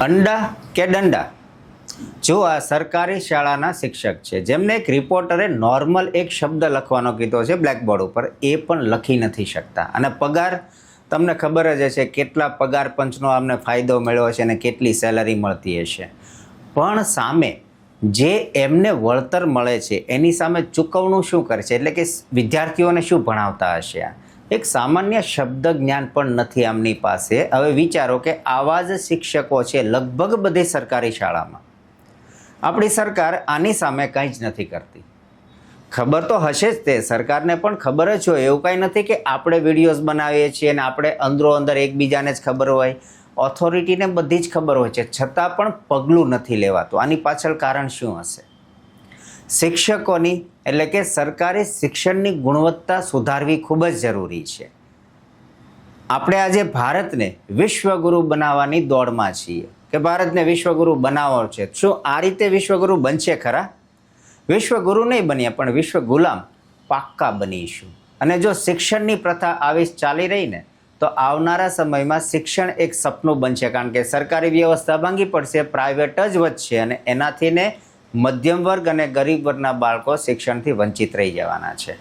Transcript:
અંડા કે દંડા? જો આ સરકારી શાળાના શિક્ષક છે જેમને એક રિપોર્ટરે નોર્મલ એક શબ્દ લખવાનો કીધો છે બ્લેકબોર્ડ ઉપર, એ પણ લખી નથી શકતા. અને પગાર તમને ખબર જ હશે કેટલા પગાર પંચનો અમને ફાયદો મળ્યો છે અને કેટલી સેલરી મળતી હશે. પણ સામે જે એમને વળતર મળે છે એની સામે ચૂકવણું શું કરે છે, એટલે કે વિદ્યાર્થીઓને શું ભણાવતા હશે? એક સામાન્ય શબ્દ જ્ઞાન પણ નથી આમની પાસે. હવે વિચારો કે આવા જ શિક્ષકો છે લગભગ બધી સરકારી શાળામાં. આપણી સરકાર આની સામે કંઈ જ નથી કરતી. ખબર તો હશે જ, તે સરકારને પણ ખબર જ હોય. એવું કંઈ નથી કે આપણે વિડીયોઝ બનાવીએ છીએ અને આપણે અંદરો અંદર એકબીજાને જ ખબર હોય, ઓથોરિટીને બધી જ ખબર હોય છે, છતાં પણ પગલું નથી લેવાતું. આની પાછળ કારણ શું હશે? શિક્ષકોની એટલે કે સરકારી શિક્ષણની ગુણવત્તા સુધારવી ખૂબ જ જરૂરી છે. આપણે આજે ભારતને વિશ્વગુરુ બનાવવાની દોડમાં છીએ કે ભારતને વિશ્વગુરુ બનાવવો છે. શું આ રીતે વિશ્વગુરુ બનશે ખરા? વિશ્વગુરુ નહીં બન્યા પણ વિશ્વ ગુલામ પાક્કા બનીશું. અને જો શિક્ષણની પ્રથા આવી ચાલી રહી ને તો આવનારા સમયમાં શિક્ષણ એક સપનું બનશે, કારણ કે સરકારી વ્યવસ્થા ભાંગી પડશે, પ્રાઇવેટ જ વધશે અને એનાથી ને મધ્યમ વર્ગ અને ગરીબ વર્ગના બાળકો શિક્ષણથી વંચિત રહી જવાના છે.